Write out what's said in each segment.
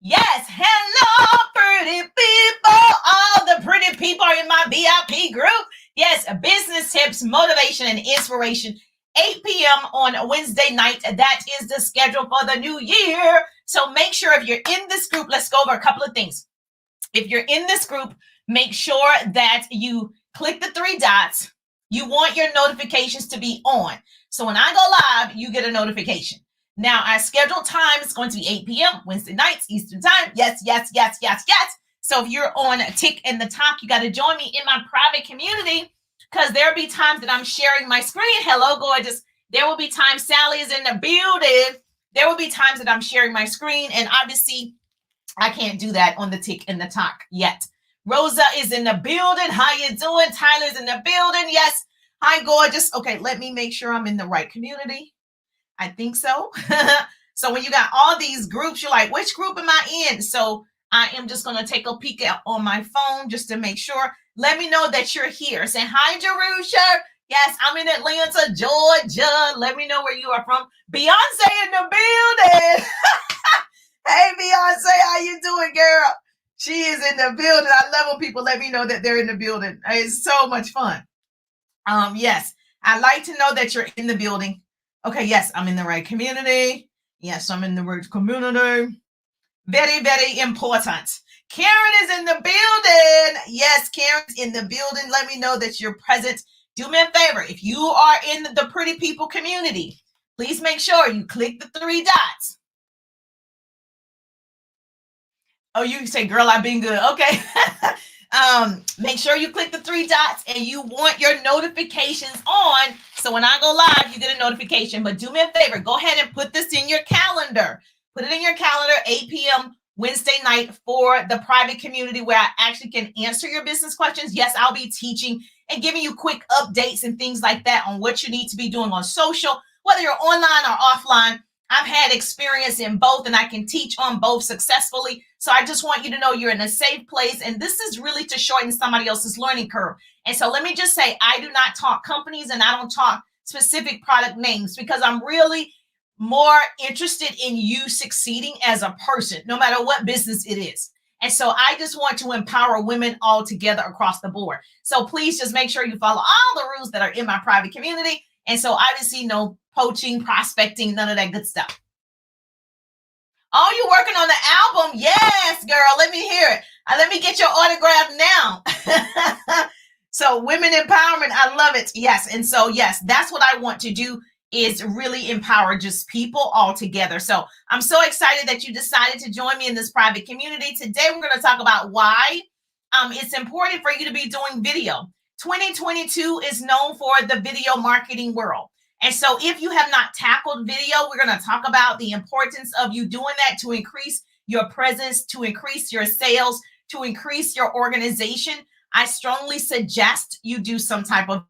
Yes, hello, pretty people. All the pretty people are in my VIP group. Yes, business tips, motivation, and inspiration. 8 p.m. on Wednesday night. That is the schedule for the new year. So make sure if you're in this group, let's go over a couple of things. If you're in this group, make sure that you click the three dots. You want your notifications to be on. So when I go live, you get a notification. Now, our scheduled time is going to be 8 p.m. Wednesday nights, Eastern time. Yes, yes, yes, yes, yes. So if you're on Tick in the Talk, you got to join me in my private community because there'll be times that I'm sharing my screen. Hello, gorgeous. There will be times Sally is in the building. There will be times that I'm sharing my screen. And obviously, I can't do that on the Tick in the Talk yet. Rosa is in the building. How you doing? Tyler's in the building. Yes. Hi, gorgeous. Okay, let me make sure I'm in the right community. I think so. So when you got all these groups, you're like, which group am I in? So I am just going to take a peek on my phone just to make sure. Let me know that you're here. Say hi, Jerusha. Yes, I'm in Atlanta, Georgia. Let me know where you are from. Beyonce in the building. Hey, Beyonce, how you doing, girl? She is in the building. I love when people let me know that they're in the building. It's so much fun. Yes, I like to know that you're in the building. Okay, yes, I'm in the right community. Yes, I'm in the right community. Very, very important. Karen is in the building. Yes, Karen's in the building. Let me know that you're present. Do me a favor. If you are in the Pretty People community, please make sure you click the three dots. Oh, you can say, girl, I've been good. Okay. Make sure you click the three dots and you want your notifications on. So when I go live, you get a notification. But do me a favor, go ahead and put this in your calendar. Put it in your calendar, 8 p.m. Wednesday night for the private community where I actually can answer your business questions. Yes, I'll be teaching and giving you quick updates and things like that on what you need to be doing on social, whether you're online or offline. I've had experience in both and I can teach on both successfully. So I just want you to know you're in a safe place. And this is really to shorten somebody else's learning curve. And so let me just say, I do not talk companies and I don't talk specific product names because I'm really more interested in you succeeding as a person, no matter what business it is. And so I just want to empower women all together across the board. So please just make sure you follow all the rules that are in my private community. And so obviously no poaching, prospecting, none of that good stuff. Oh, you working on the album? Yes, girl. Let me hear it. Let me get your autograph now. So women empowerment, I love it. Yes. And so, yes, that's what I want to do is really empower just people all together. So I'm so excited that you decided to join me in this private community. Today, we're going to talk about why it's important for you to be doing video. 2022 is known for the video marketing world. And so if you have not tackled video, we're going to talk about the importance of you doing that to increase your presence, to increase your sales, to increase your organization. I strongly suggest you do some type of.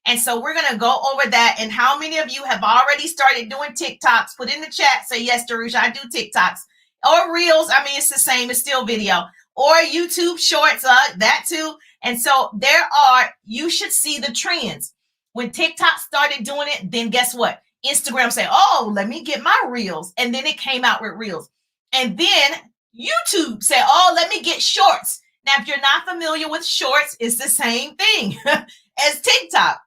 And so we're going to go over that. And how many of you have already started doing TikToks? Put in the chat, say, yes, Darusha, I do TikToks. Or Reels. I mean, it's the same. It's still video. Or YouTube Shorts, that too. And so you should see the trends. When TikTok started doing it, then guess what? Instagram said, oh, let me get my Reels. And then it came out with Reels. And then YouTube said, oh, let me get Shorts. Now, if you're not familiar with Shorts, it's the same thing as TikTok.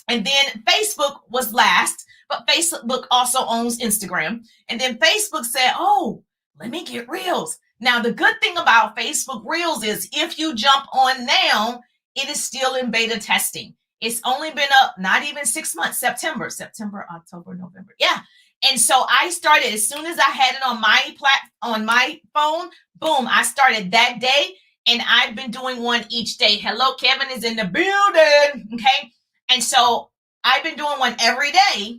And then Facebook was last, but Facebook also owns Instagram. And then Facebook said, oh, let me get Reels. Now, the good thing about Facebook Reels is if you jump on now, it is still in beta testing. It's only been up not even 6 months, September, October, November. Yeah. And so I started as soon as I had it on my phone, boom, I started that day. And I've been doing one each day. Hello, Kevin is in the building. Okay. And so I've been doing one every day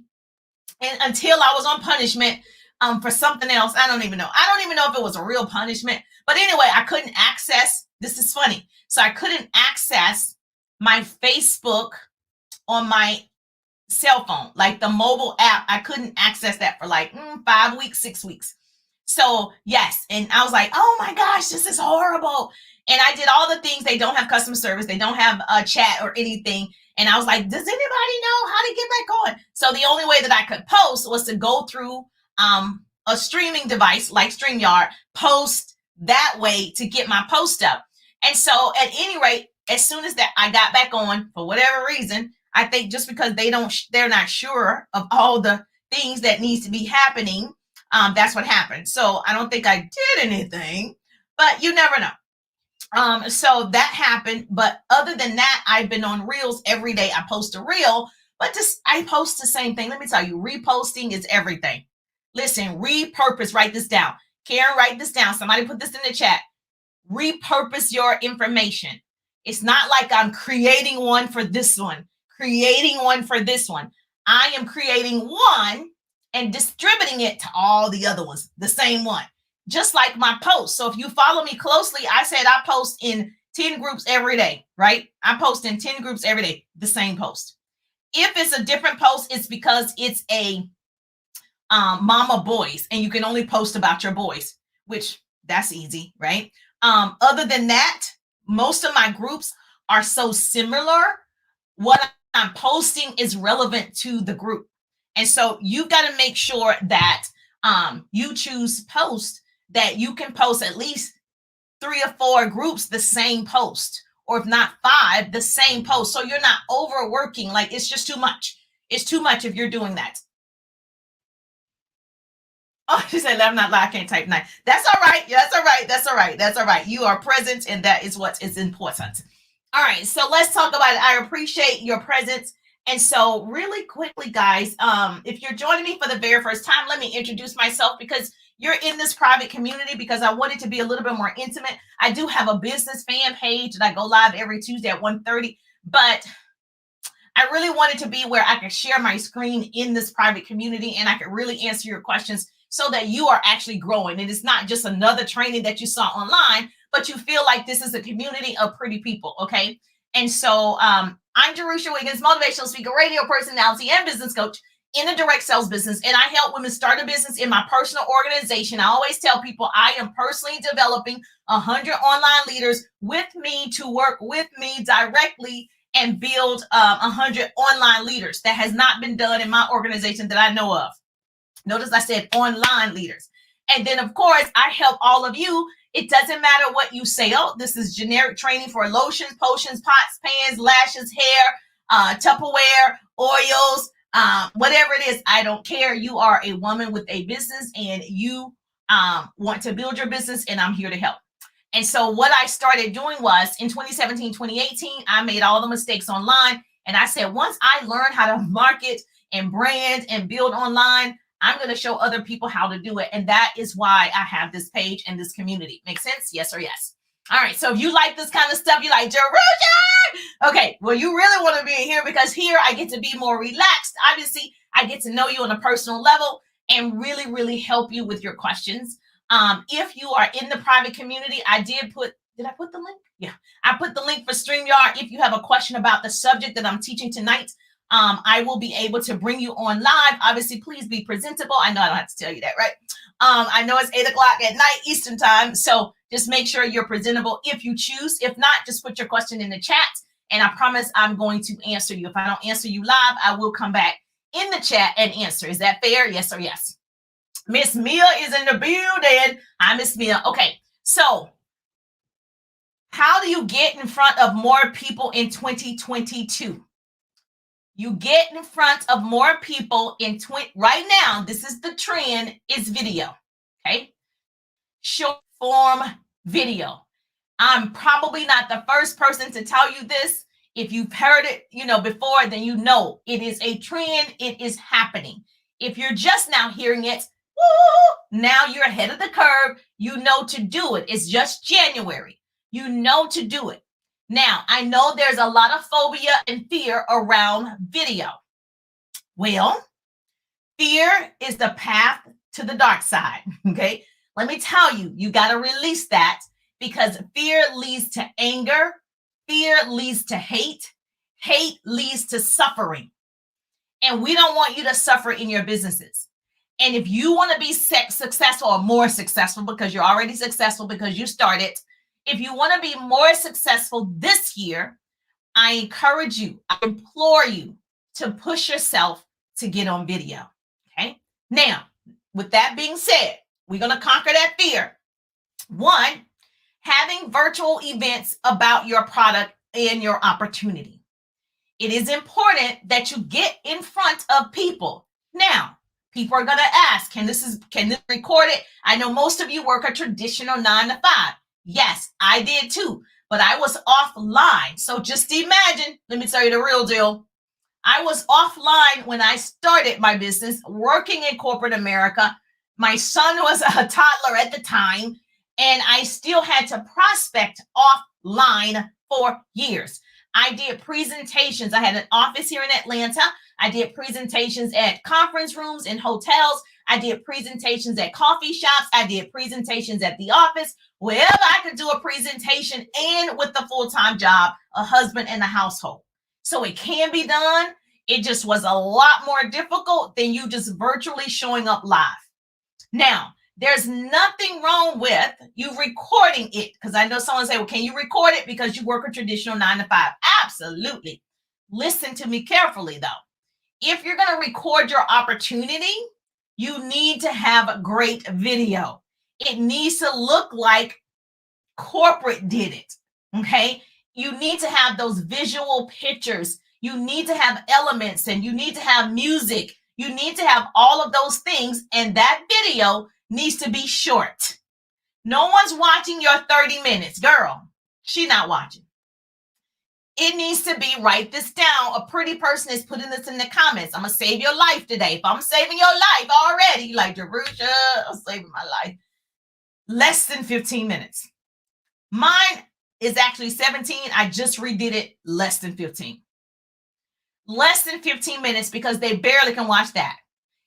and until I was on punishment for something else. I don't even know. I don't even know if it was a real punishment. But anyway, I couldn't access. This is funny. So I couldn't access my Facebook on my cell phone, like the mobile app. I couldn't access that for like 5 weeks, 6 weeks. So yes. And I was like, oh my gosh, this is horrible. And I did all the things. They don't have customer service. They don't have a chat or anything. And I was like, does anybody know how to get back on? So the only way that I could post was to go through a streaming device like StreamYard, post that way to get my post up. And so at any rate, as soon as that I got back on, for whatever reason, I think just because they're not sure of all the things that needs to be happening, that's what happened. So I don't think I did anything, but you never know. So that happened. But other than that, I've been on Reels every day. I post a Reel, but I post the same thing. Let me tell you, reposting is everything. Listen, repurpose, write this down. Karen, write this down. Somebody put this in the chat. Repurpose your information. It's not like I'm creating one for this one, creating one for this one. I am creating one and distributing it to all the other ones, the same one, just like my posts. So if you follow me closely, I said I post in 10 groups every day, right? I post in 10 groups every day, the same post. If it's a different post, it's because it's a mama boys, and you can only post about your boys, which that's easy, right? Other than that, most of my groups are so similar. What I'm posting is relevant to the group. And so you've got to make sure that you choose posts that you can post at least 3 or 4 groups the same post, or if not 5, the same post. So you're not overworking. Like, it's just too much. It's too much if you're doing that. Oh, she said, I'm not lying. I can't type 9. That's all right. Yeah, that's all right. That's all right. That's all right. You are present, and that is what is important. All right. So let's talk about it. I appreciate your presence. And so really quickly, guys, if you're joining me for the very first time, let me introduce myself, because you're in this private community, because I want it to be a little bit more intimate. I do have a business fan page that I go live every Tuesday at 1:30, but I really wanted to be where I could share my screen in this private community, and I could really answer your questions so that you are actually growing. And it's not just another training that you saw online, but you feel like this is a community of pretty people, okay? And so I'm Jerusha Wiggins, motivational speaker, radio personality, and business coach in a direct sales business. And I help women start a business in my personal organization. I always tell people I am personally developing 100 online leaders with me to work with me directly and build 100 online leaders. That has not been done in my organization that I know of. Notice I said online leaders. And then, of course, I help all of you. It doesn't matter what you say. Oh, this is generic training for lotions, potions, pots, pans, lashes, hair, Tupperware, oils, whatever it is. I don't care. You are a woman with a business, and you want to build your business, and I'm here to help. And so what I started doing was in 2017, 2018, I made all the mistakes online. And I said, once I learn how to market and brand and build online, I'm going to show other people how to do it. And that is why I have this page and this community. Make sense? Yes or yes? All right. So if you like this kind of stuff, you like Jerusha. Okay. Well, you really want to be in here, because here I get to be more relaxed. Obviously, I get to know you on a personal level and really, really help you with your questions. If you are in the private community, did I put the link? Yeah. I put the link for StreamYard. If you have a question about the subject that I'm teaching tonight, I will be able to bring you on live. Obviously, please be presentable. I know I don't have to tell you that, right? I know it's 8:00 at night Eastern time. So just make sure you're presentable if you choose. If not, just put your question in the chat, and I promise I'm going to answer you. If I don't answer you live, I will come back in the chat and answer. Is that fair? Yes or yes? Miss Mia is in the building. Hi, Miss Mia. Okay. So how do you get in front of more people in 2022? You get in front of more people right now. This is the trend, is video. Okay. Short form video. I'm probably not the first person to tell you this. If you've heard it, before, then you know it is a trend. It is happening. If you're just now hearing it, now you're ahead of the curve. You know to do it. It's just January. You know to do it. Now, I know there's a lot of phobia and fear around video. Well, fear is the path to the dark side, okay? Let me tell you, you got to release that, because fear leads to anger. Fear leads to hate. Hate leads to suffering. And we don't want you to suffer in your businesses. And if you want to be successful or more successful, because you're already successful because you started, if you want to be more successful this year, I encourage you, I implore you to push yourself to get on video. Okay. Now, with that being said, we're going to conquer that fear. One, having virtual events about your product and your opportunity. It is important that you get in front of people. Now, people are going to ask, can this record it? I know most of you work a traditional 9 to 5. Yes, I did too, but I was offline. So just imagine, let me tell you the real deal. I was offline when I started my business, working in corporate America. My son was a toddler at the time, and I still had to prospect offline for years. I did presentations. I had an office here in Atlanta. I did presentations at conference rooms in hotels. I did presentations at coffee shops. I did presentations at the office, wherever I could do a presentation, and with a full-time job, a husband, and a household. So it can be done. It just was a lot more difficult than you just virtually showing up live. Now, there's nothing wrong with you recording it, because I know someone say, well, can you record it because you work a traditional 9 to 5? Absolutely. Listen to me carefully, though. If you're going to record your opportunity, you need to have a great video. It needs to look like corporate did it, okay? You need to have those visual pictures. You need to have elements, and you need to have music. You need to have all of those things, and that video needs to be short. No one's watching your 30 minutes. Girl, she's not watching. It needs to be, write this down. A pretty person is putting this in the comments. I'm going to save your life today. If I'm saving your life already, like Jerusha, I'm saving my life. Less than 15 minutes. Mine is actually 17. I just redid it less than 15. Less than 15 minutes, because they barely can watch that.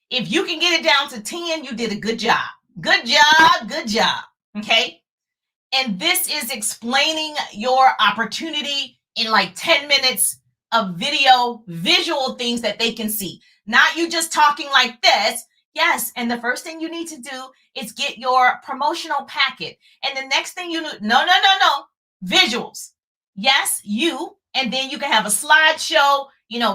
If you can get it down to 10, you did a good job. Good job, good job. Okay? And this is explaining your opportunity in like 10 minutes of video, visual things that they can see. Not you just talking like this. Yes, and the first thing you need to do is get your promotional packet. And the next thing you need, no, visuals. Yes, you, and then you can have a slideshow,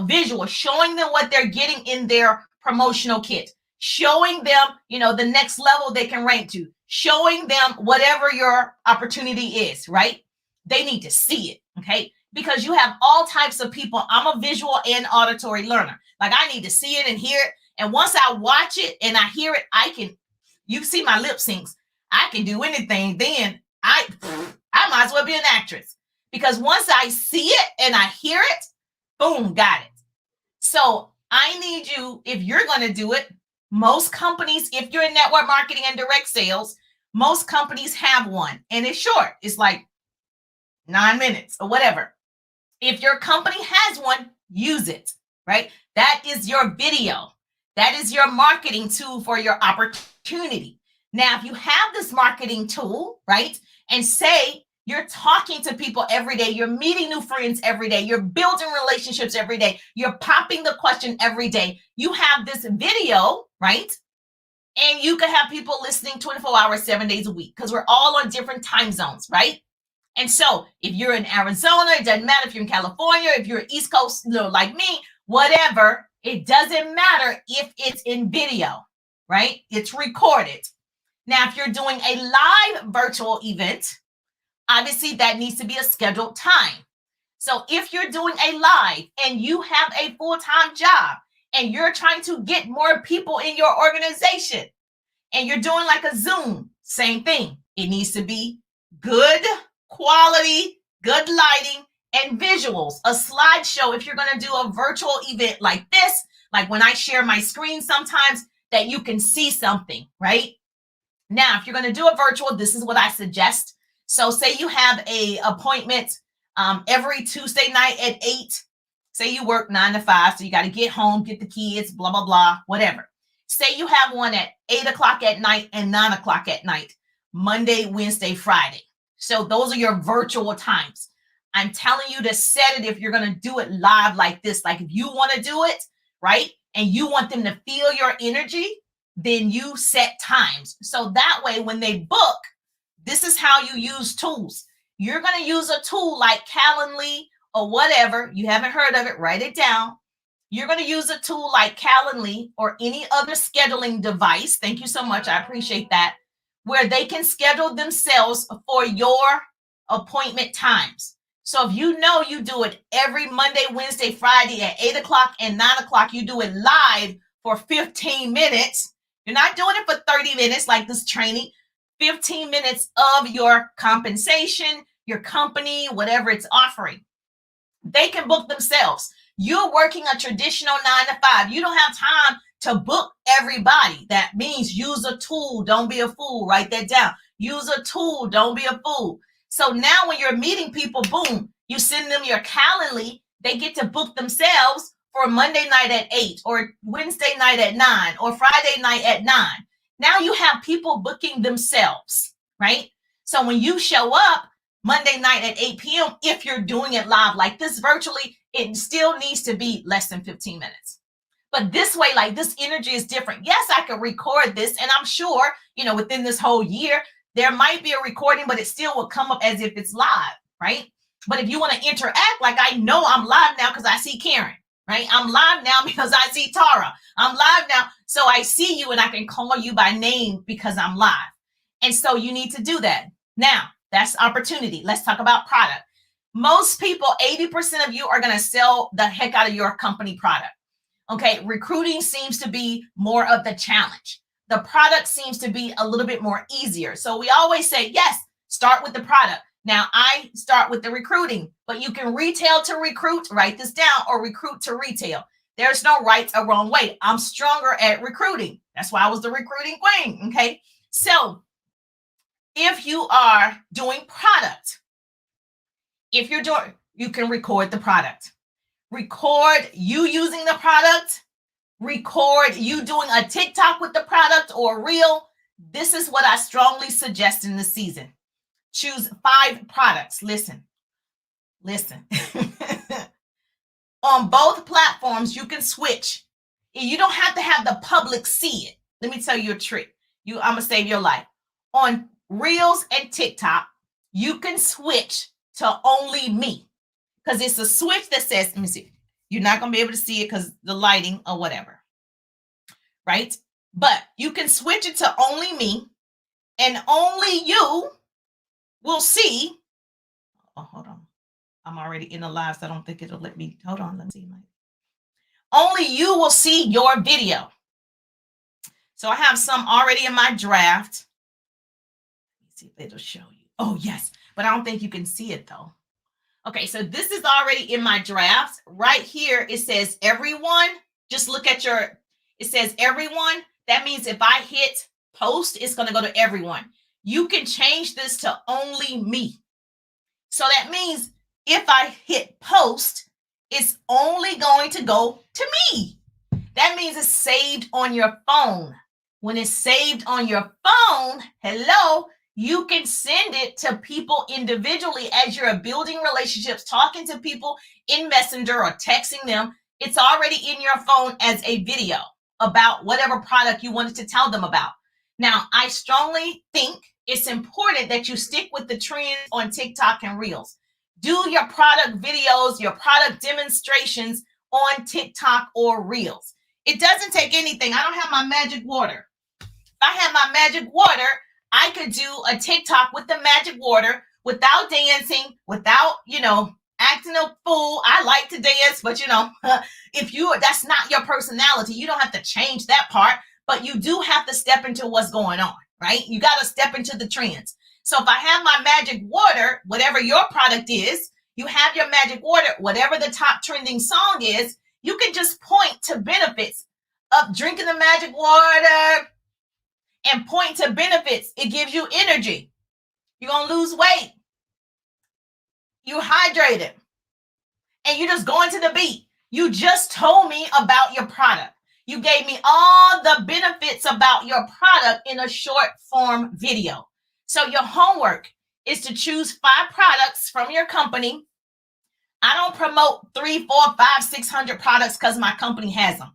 visual, showing them what they're getting in their promotional kit, showing them, the next level they can rank to, showing them whatever your opportunity is, right? They need to see it, okay? Because you have all types of people. I'm a visual and auditory learner. Like, I need to see it and hear it. And once I watch it and I hear it, you see my lip syncs. I can do anything. Then I might as well be an actress, because once I see it and I hear it, boom, got it. So I need you, if you're going to do it, most companies, if you're in network marketing and direct sales, most companies have one, and it's short. It's like 9 minutes or whatever. If your company has one, use it, right? That is your video. That is your marketing tool for your opportunity. Now, if you have this marketing tool, right, and say you're talking to people every day, you're meeting new friends every day, you're building relationships every day, you're popping the question every day, you have this video, right? And you can have people listening 24 hours, 7 days a week, because we're all on different time zones, right? And so if you're in Arizona, it doesn't matter if you're in California, if you're East Coast, like me, whatever, it doesn't matter if it's in video, right? It's recorded. Now, if you're doing a live virtual event, obviously that needs to be a scheduled time. So if you're doing a live and you have a full-time job and you're trying to get more people in your organization and you're doing like a Zoom, same thing. It needs to be good quality, good lighting, and visuals. A slideshow, if you're going to do a virtual event like this, like when I share my screen sometimes, that you can see something, right? Now, if you're going to do a virtual, this is what I suggest. So say you have a appointment every Tuesday night at 8. Say you work 9 to 5, so you got to get home, get the kids, blah, blah, blah, whatever. Say you have one at 8 o'clock at night and 9 o'clock at night, Monday, Wednesday, Friday. So those are your virtual times. I'm telling you to set it if you're going to do it live like this. Like if you want to do it, right, and you want them to feel your energy, then you set times. So that way when they book, this is how you use tools. You're going to use a tool like Calendly or whatever. You haven't heard of it, write it down. you're going to use a tool like Calendly or any other scheduling device. Thank you so much. I appreciate that. Where they can schedule themselves for your appointment times. So if you know you do it every Monday, Wednesday, Friday at 8 o'clock and 9 o'clock, you do it live for 15 minutes. You're not doing it for 30 minutes like this training. 15 minutes of your compensation, your company, whatever it's offering. They can book themselves. You're working a traditional 9 to 5. You don't have time to book everybody. That means use a tool. Don't be a fool. Write that down. Use a tool. Don't be a fool. So now when you're meeting people, boom, you send them your Calendly. They get to book themselves for Monday night at 8 or Wednesday night at 9 or Friday night at 9. Now you have people booking themselves, right? So when you show up Monday night at 8 p.m., if you're doing it live like this virtually, it still needs to be less than 15 minutes. But this way, like this energy is different. Yes, I can record this, and I'm sure, within this whole year, there might be a recording, but it still will come up as if it's live, right? But if you want to interact, like I know I'm live now because I see Karen, right? I'm live now because I see Tara. I'm live now, so I see you and I can call you by name because I'm live. And so you need to do that. Now, that's opportunity. Let's talk about product. Most people, 80% of you are going to sell the heck out of your company product. Okay, recruiting seems to be more of the challenge. The product seems to be a little bit more easier. So we always say, yes, start with the product. Now, I start with the recruiting, but you can retail to recruit, write this down, or recruit to retail. There's no right or wrong way. I'm stronger at recruiting. That's why I was the recruiting queen, okay? So if you are doing product, you can record the product. Record you using the product. Record you doing a TikTok with the product or reel. This is what I strongly suggest in this season. Choose 5 products. Listen. On both platforms, you can switch. You don't have to have the public see it. Let me tell you a trick. I'm going to save your life. On Reels and TikTok, you can switch to only me. Because it's a switch that says, let me see. You're not going to be able to see it because the lighting or whatever. Right? But you can switch it to only me. And only you will see. Oh, hold on. I'm already in the live, so I don't think it'll let me. Hold on. Let me see. Only you will see your video. So I have some already in my draft. Let me see if it'll show you. Oh, yes. But I don't think you can see it, though. Okay, so this is already in my draft. Right here, it says everyone. Just look at it says everyone. That means if I hit post, it's going to go to everyone. You can change this to only me. So that means if I hit post, it's only going to go to me. That means it's saved on your phone. When it's saved on your phone, hello, you can send it to people individually as you're building relationships, talking to people in Messenger or texting them. It's already in your phone as a video about whatever product you wanted to tell them about. Now, I strongly think it's important that you stick with the trends on TikTok and Reels. Do your product videos, your product demonstrations on TikTok or Reels. It doesn't take anything. I don't have my magic water. If I had my magic water, I could do a TikTok with the magic water without dancing, without, acting a fool. I like to dance, but that's not your personality. You don't have to change that part, but you do have to step into what's going on, right? You got to step into the trends. So if I have my magic water, whatever your product is, you have your magic water, whatever the top trending song is, you can just point to benefits of drinking the magic water and point to benefits. It gives you energy. You're going to lose weight. You're hydrated. And you're just going to the beat. You just told me about your product. You gave me all the benefits about your product in a short form video. So your homework is to choose 5 products from your company. I don't promote 3, 4, 5, 600 products because my company has them.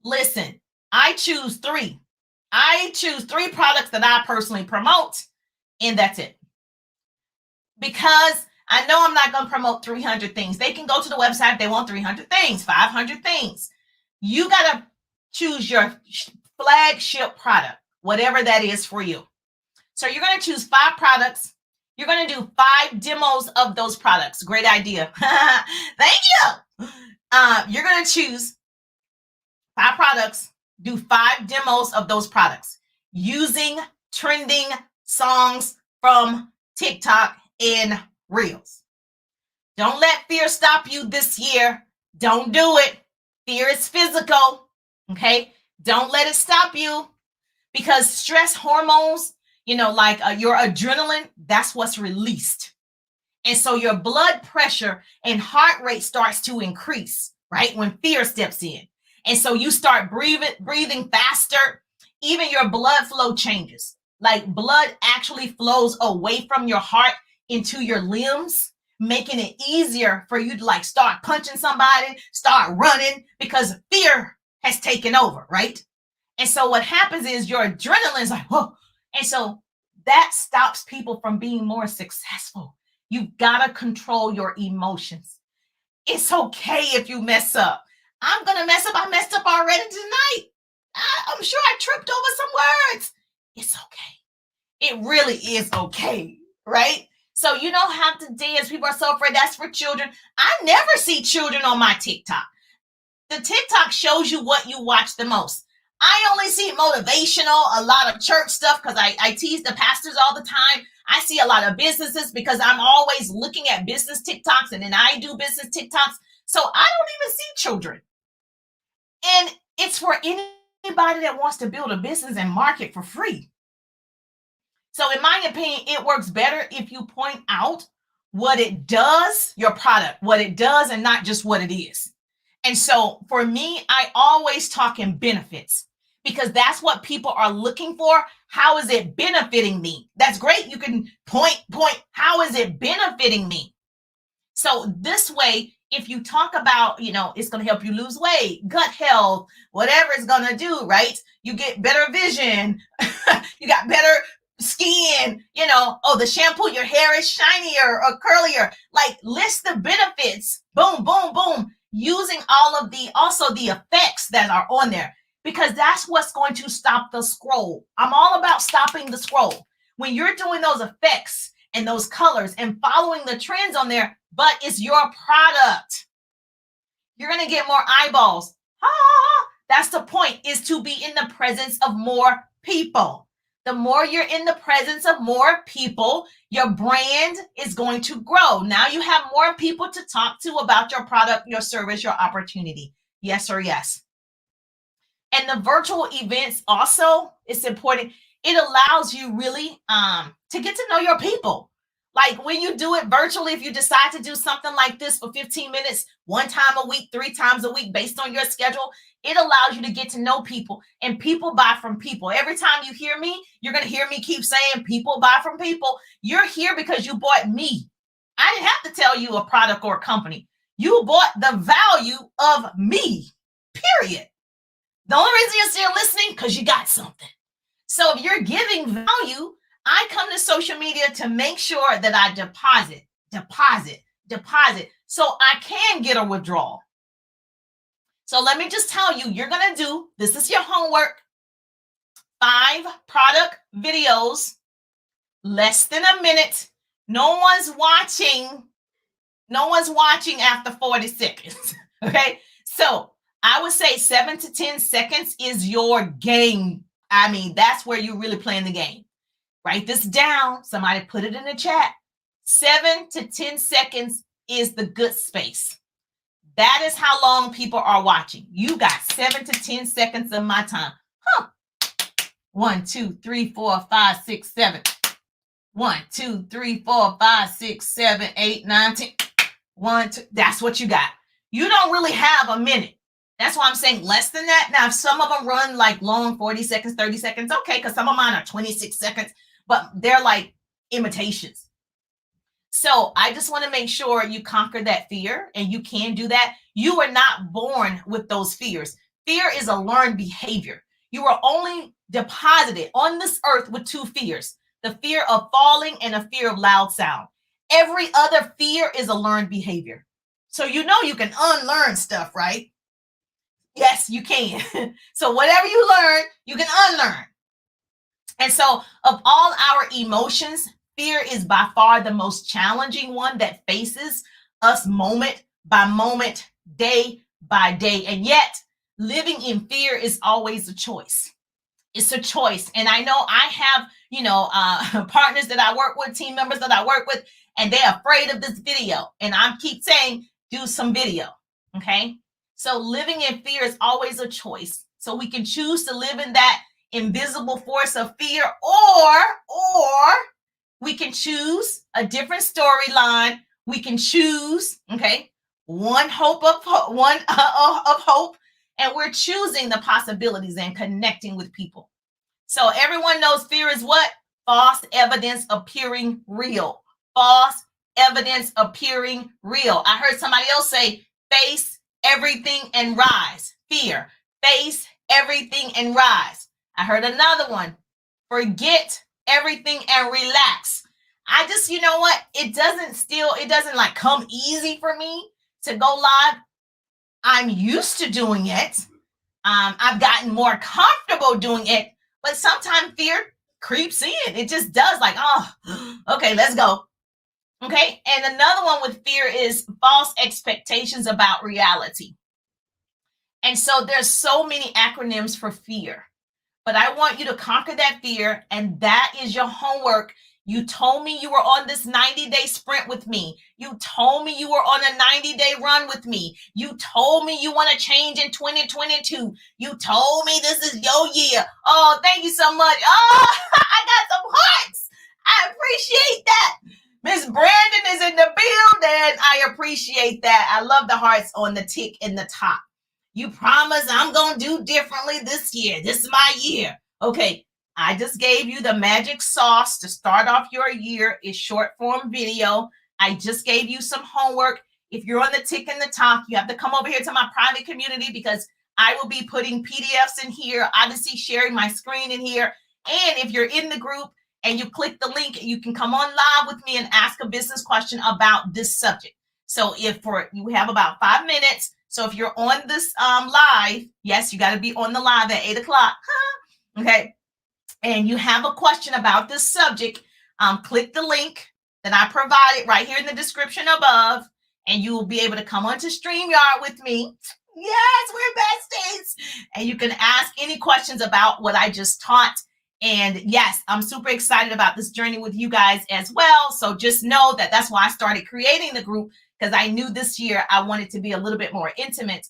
Listen, I choose 3. I choose 3 products that I personally promote, and that's it. Because I know I'm not going to promote 300 things. They can go to the website if they want 300 things, 500 things. You got to choose your flagship product, whatever that is for you. So you're going to choose 5 products. You're going to do 5 demos of those products. Great idea. Thank you. You're going to choose 5 products, do 5 demos of those products using trending songs from TikTok and Reels. Don't let fear stop you this year. Don't do it. Fear is physical. Okay. Don't let it stop you, because stress hormones, like your adrenaline, that's what's released. And so your blood pressure and heart rate starts to increase, right? When fear steps in. And so you start breathing faster. Even your blood flow changes. Like blood actually flows away from your heart into your limbs, making it easier for you to start punching somebody, start running, because fear has taken over, right? And so what happens is your adrenaline is like, whoa. And so that stops people from being more successful. You've got to control your emotions. It's okay if you mess up. I'm going to mess up. I messed up already tonight. I'm sure I tripped over some words. It's okay. It really is okay, right? So you don't have to dance. People are so afraid. That's for children. I never see children on my TikTok. The TikTok shows you what you watch the most. I only see motivational, a lot of church stuff, because I tease the pastors all the time. I see a lot of businesses because I'm always looking at business TikToks, and then I do business TikToks. So I don't even see children. And it's for anybody that wants to build a business and market for free. So in my opinion, it works better if you point out what it does, your product, what it does, and not just what it is. And so for me, I always talk in benefits, because that's what people are looking for. How is it benefiting me? That's great. You can point, how is it benefiting me? So this way, if you talk about, it's going to help you lose weight, gut health, whatever it's going to do, right? You get better vision, you got better skin, the shampoo, your hair is shinier or curlier. List the benefits, boom, boom, boom, using all of the effects that are on there, because that's what's going to stop the scroll. I'm all about stopping the scroll. When you're doing those effects and those colors and following the trends on there, but it's your product, you're going to get more eyeballs. That's the point, is to be in the presence of more people. The more you're in the presence of more people, your brand is going to grow. Now you have more people to talk to about your product, your service, your opportunity. Yes or yes. And the virtual events also, it's important. It allows you really to get to know your people. When you do it virtually, if you decide to do something like this for 15 minutes, 1 time a week, 3 times a week, based on your schedule, it allows you to get to know people, and people buy from people. Every time you hear me, you're going to hear me keep saying people buy from people. You're here because you bought me. I didn't have to tell you a product or a company. You bought the value of me, period. The only reason you're still listening, because you got something. So if you're giving value, I come to social media to make sure that I deposit, so I can get a withdrawal. So let me just tell you, you're going to do, this is your homework, 5 product videos, less than a minute. No one's watching after 40 seconds. Okay. So I would say 7 to 10 seconds is your game. I mean, that's where you're really playing the game. Write this down. Somebody put it in the chat. 7 to 10 seconds is the good space. That is how long people are watching. You got 7 to 10 seconds of my time. 1, 2, 3, 4, 5, 6, 7. 1, 2, 3, 4, 5, 6, 7, 8, 9, 10. 1, 2. That's what you got. You don't really have a minute. That's why I'm saying less than that. Now, if some of them run long, 40 seconds, 30 seconds, okay, because some of mine are 26 seconds, but they're like imitations. So I just want to make sure you conquer that fear, and you can do that. You are not born with those fears. Fear is a learned behavior. You are only deposited on this earth with 2 fears, the fear of falling and a fear of loud sound. Every other fear is a learned behavior. So you know you can unlearn stuff, right? Yes, you can. So whatever you learn, you can unlearn. And so, of all our emotions, fear is by far the most challenging one that faces us moment by moment, day by day. And yet, living in fear is always a choice. It's a choice. And I know I have, partners that I work with, team members that I work with, and they're afraid of this video. And I keep saying, do some video. Okay. So living in fear is always a choice. So we can choose to live in that invisible force of fear, or we can choose a different storyline. We can choose, okay, one of hope, and we're choosing the possibilities and connecting with people. So everyone knows fear is what? False evidence appearing real. False evidence appearing real. I heard somebody else say, face everything and rise. Fear. Face everything and rise. I heard another one. Forget everything and relax. I just, you know what? It doesn't like come easy for me to go live. I'm used to doing it. I've gotten more comfortable doing it, but sometimes fear creeps in. It just does, like, oh, okay, let's go. Okay. And another one with fear is false expectations about reality. And so there's so many acronyms for fear, but I want you to conquer that fear. And that is your homework. You told me you were on this 90-day sprint with me. You told me you were on a 90-day run with me. You told me you want to change in 2022. You told me this is your year. Oh, thank you so much. Oh, I got some hearts. I appreciate that. Miss Brandon is in the building. I appreciate that. I love the hearts on the tick in the top. You promise I'm going to do differently this year. This is my year. Okay. I just gave you the magic sauce to start off your year. It's short form video. I just gave you some homework. If you're on the tick in the top, you have to come over here to my private community because I will be putting PDFs in here, obviously sharing my screen in here. And if you're in the group and you click the link, you can come on live with me and ask a business question about this subject. So you have about 5 minutes. So if you're on this live, yes, you got to be on the live at 8 o'clock. Okay. And you have a question about this subject, click the link that I provided right here in the description above, and you will be able to come onto StreamYard with me. Yes, we're besties. And you can ask any questions about what I just taught. And yes, I'm super excited about this journey with you guys as well. So just know that that's why I started creating the group, because I knew this year I wanted to be a little bit more intimate.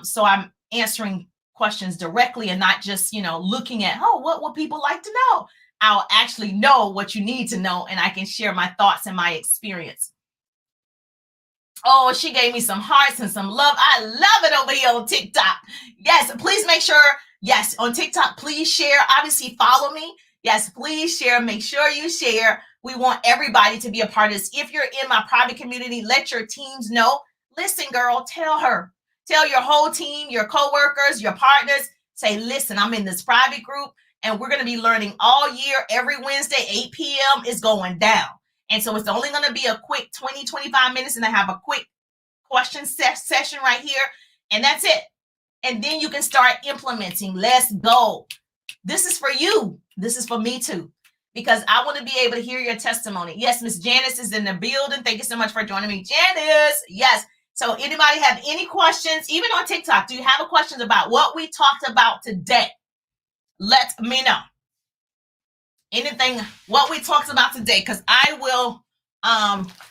So I'm answering questions directly and not just, looking at, what would people like to know? I'll actually know what you need to know, and I can share my thoughts and my experience. Oh, she gave me some hearts and some love. I love it over here on TikTok. Yes, please make sure, yes, on TikTok, please share. Obviously, follow me. Yes, please share. Make sure you share. We want everybody to be a part of this. If you're in my private community, let your teams know. Listen, girl, tell her. Tell your whole team, your coworkers, your partners, say, listen, I'm in this private group and we're going to be learning all year. Every Wednesday, 8 p.m. is going down. And so it's only going to be a quick 20, 25 minutes, and I have a quick question session right here. And that's it. And then you can start implementing. Let's go. This is for you. This is for me too, because I want to be able to hear your testimony. Yes, Miss Janice is in the building. Thank you so much for joining me, Janice. Yes. So anybody have any questions, even on TikTok? Do you have a question about what we talked about today? Let me know. Anything, what we talked about today, because I will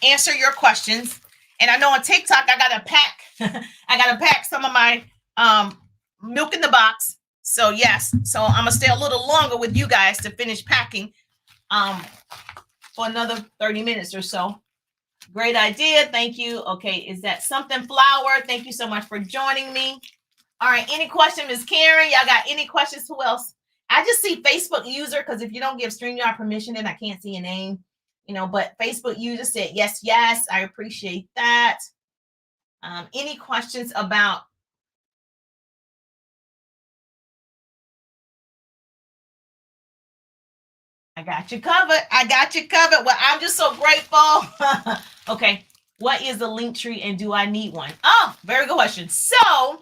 answer your questions. And I know on TikTok, I got to pack some of my milk in the box. So yes, so I'm going to stay a little longer with you guys to finish packing for another 30 minutes or so. Great idea. Thank you. Okay. Is that something flower? Thank you so much for joining me. All right. Any question, Ms. Karen? Y'all got any questions? Who else? I just see Facebook user, because if you don't give StreamYard permission, then I can't see your name, but Facebook user said, yes, yes. I appreciate that. Any questions about I got you covered. I got you covered. Well, I'm just so grateful. Okay. What is a link tree and do I need one? Oh, very good question. So,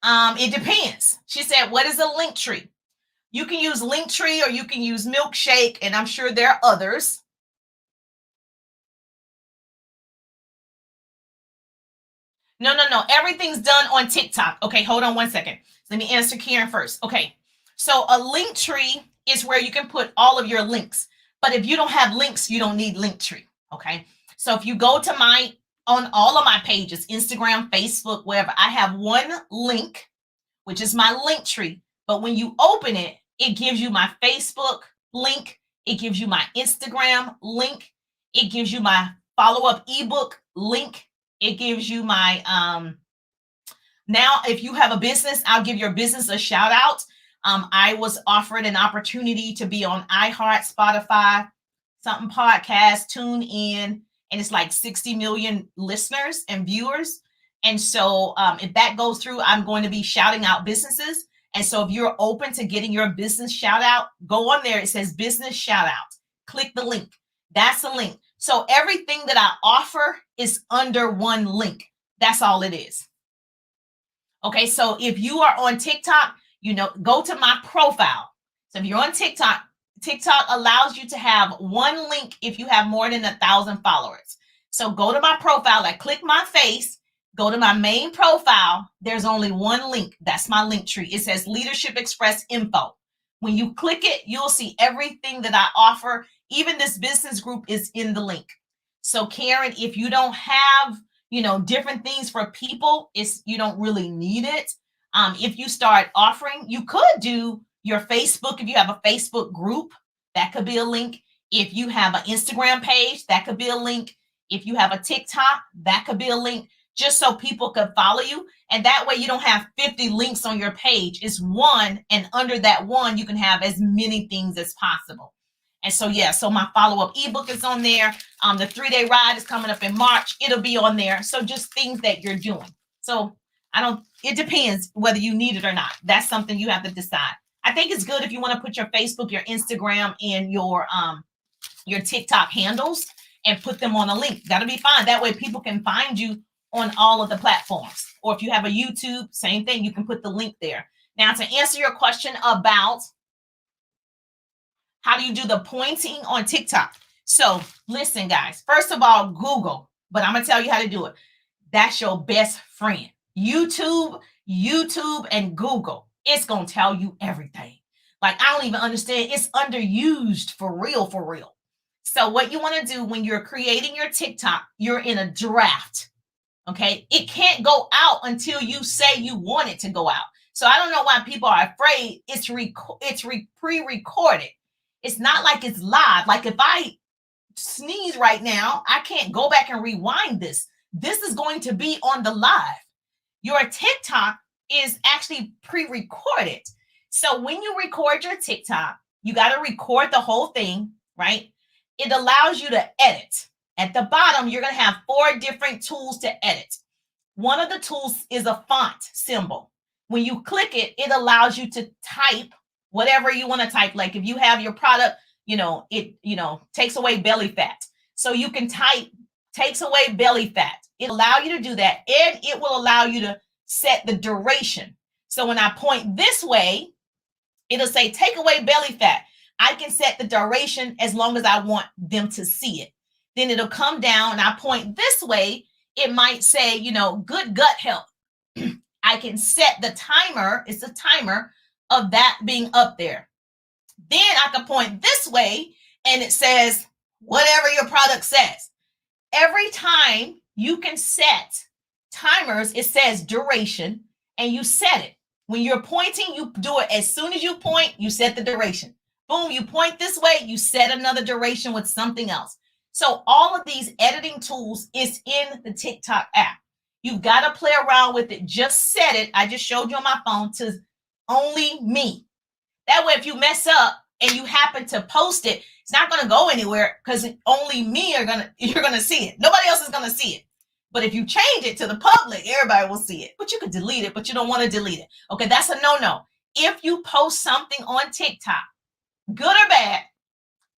it depends. She said, what is a link tree? You can use Linktree or you can use Milkshake, and I'm sure there are others. No. Everything's done on TikTok. Okay, hold on one second. Let me answer Karen first. Okay, so a Linktree is where you can put all of your links. But if you don't have links, you don't need Linktree. Okay, so if you go to on all of my pages, Instagram, Facebook, wherever, I have one link, which is my Linktree. But when you open it, it gives you my Facebook link. It gives you my Instagram link. It gives you my follow-up ebook link. It gives you my, now if you have a business, I'll give your business a shout out. I was offered an opportunity to be on iHeart, Spotify, something podcast, Tune In, and it's like 60 million listeners and viewers. And so if that goes through, I'm going to be shouting out businesses. And so if you're open to getting your business shout out, go on there. It says business shout out. Click the link. That's the link. So everything that I offer is under one link. That's all it is. Okay, so if you are on TikTok, go to my profile. So if you're on TikTok, TikTok allows you to have one link if you have more than 1,000 followers. So go to my profile, click my face, go to my main profile. There's only one link. That's my link tree. It says Leadership Express info. When you click it, you'll see everything that I offer. Even this business group is in the link. So Karen, if you don't have, different things for people, you don't really need it. If you start offering, you could do your Facebook. If you have a Facebook group, that could be a link. If you have an Instagram page, that could be a link. If you have a TikTok, that could be a link, just so people could follow you. And that way you don't have 50 links on your page. It's one, and under that one, you can have as many things as possible. And so, so my follow-up ebook is on there. The 3-day ride is coming up in March. It'll be on there. So just things that you're doing. So it depends whether you need it or not. That's something you have to decide. I think it's good if you want to put your Facebook, your Instagram, and your TikTok handles and put them on a link. That'll be fine. That way people can find you on all of the platforms. Or if you have a YouTube, same thing, you can put the link there. Now, to answer your question about how do you do the pointing on TikTok? So listen, guys, first of all, Google, but I'm going to tell you how to do it. That's your best friend. YouTube, and Google. It's going to tell you everything. Like, I don't even understand. It's underused for real. So what you want to do when you're creating your TikTok, you're in a draft. Okay. It can't go out until you say you want it to go out. So I don't know why people are afraid. It's pre-recorded. It's not like it's live. Like if I sneeze right now, I can't go back and rewind this. This is going to be on the live. Your TikTok is actually pre-recorded. So when you record your TikTok, you got to record the whole thing, right? It allows you to edit. At the bottom, you're going to have 4 different tools to edit. One of the tools is a font symbol. When you click it, it allows you to type whatever you want to type. Like if you have your product, it takes away belly fat. So you can type takes away belly fat. It'll allow you to do that, and it will allow you to set the duration. So when I point this way, it'll say take away belly fat. I can set the duration as long as I want them to see it. Then it'll come down and I point this way. It might say, good gut health. I can set the timer. It's a timer of that being up there. Then I can point this way and it says whatever your product says. Every time you can set timers, it says duration, and you set it. When you're pointing, you do it as soon as you point, you set the duration. Boom, you point this way, you set another duration with something else. So all of these editing tools is in the TikTok app. You've got to play around with it. Just set it. I just showed you on my phone to only me. That way, if you mess up and you happen to post it, it's not going to go anywhere because only me you're going to see it. Nobody else is going to see it. But if you change it to the public, everybody will see it. But you could delete it, but you don't want to delete it. Okay, that's a no-no. If you post something on TikTok good or bad,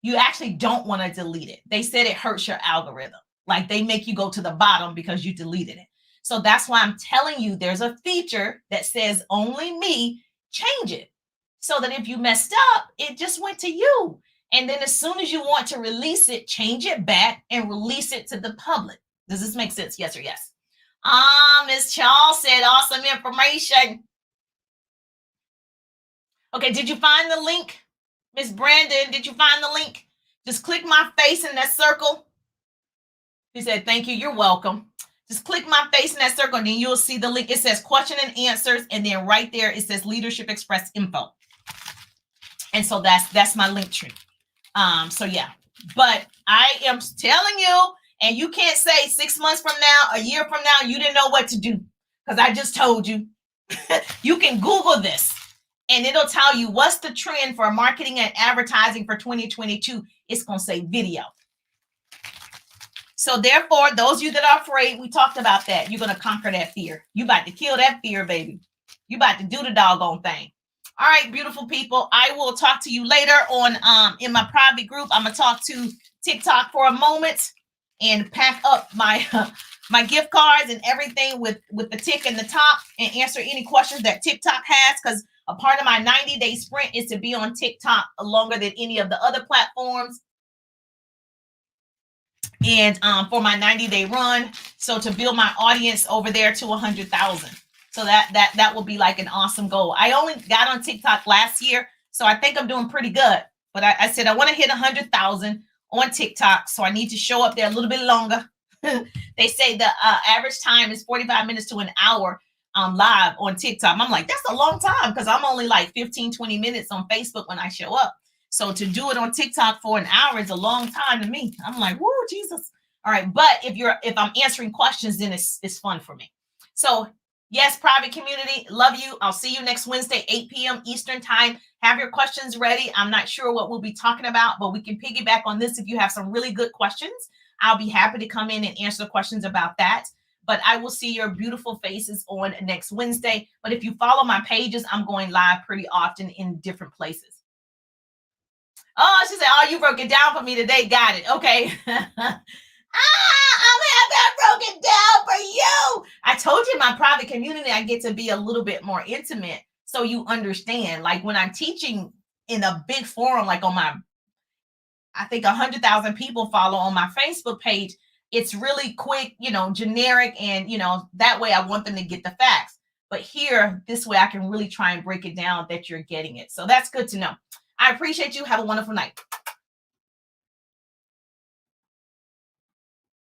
you actually don't want to delete it. They said it hurts your algorithm. Like they make you go to the bottom because you deleted it. So that's why I'm telling you there's a feature that says only me, change it. So that if you messed up, it just went to you. And then as soon as you want to release it, change it back and release it to the public. Does this make sense? Yes or yes? Ms. Charles said awesome information. Okay, did you find the link? Miss Brandon, did you find the link? Just click my face in that circle. He said, thank you, you're welcome. Just click my face in that circle and then you'll see the link. It says question and answers. And then right there, it says Leadership Express info. And so that's my link tree. So yeah, but I am telling you, and you can't say 6 months from now, a year from now, you didn't know what to do. Because I just told you. You can Google this. And it'll tell you what's the trend for marketing and advertising for 2022. It's going to say video. So therefore, those of you that are afraid, we talked about that. You're going to conquer that fear. You about to kill that fear, baby. You about to do the doggone thing. All right, beautiful people. I will talk to you later on in my private group. I'm going to talk to TikTok for a moment and pack up my my gift cards and everything with the tick in the top and answer any questions that TikTok has, because a part of my 90-day sprint is to be on TikTok longer than any of the other platforms. And for my 90-day run, so to build my audience over there to 100,000. So that will be like an awesome goal. I only got on TikTok last year, so I think I'm doing pretty good. But I said I want to hit 100,000 on TikTok, so I need to show up there a little bit longer. They say the average time is 45 minutes to an hour live on TikTok. I'm like, that's a long time because I'm only like 15, 20 minutes on Facebook when I show up. So to do it on TikTok for an hour is a long time to me. I'm like, whoa, Jesus. All right. But if I'm answering questions, then it's fun for me. So yes, private community, love you. I'll see you next Wednesday, 8 p.m. Eastern time. Have your questions ready. I'm not sure what we'll be talking about, but we can piggyback on this. If you have some really good questions, I'll be happy to come in and answer questions about that. But I will see your beautiful faces on next Wednesday. But if you follow my pages, I'm going live pretty often in different places. Oh, she said, oh, you broke it down for me today. Got it. Okay. I'm gonna have that broken down for you. I told you in my private community, I get to be a little bit more intimate so you understand. Like when I'm teaching in a big forum, like on my, I think 100,000 people follow on my Facebook page. It's really quick, generic. And, that way I want them to get the facts. But here, this way I can really try and break it down that you're getting it. So that's good to know. I appreciate you. Have a wonderful night.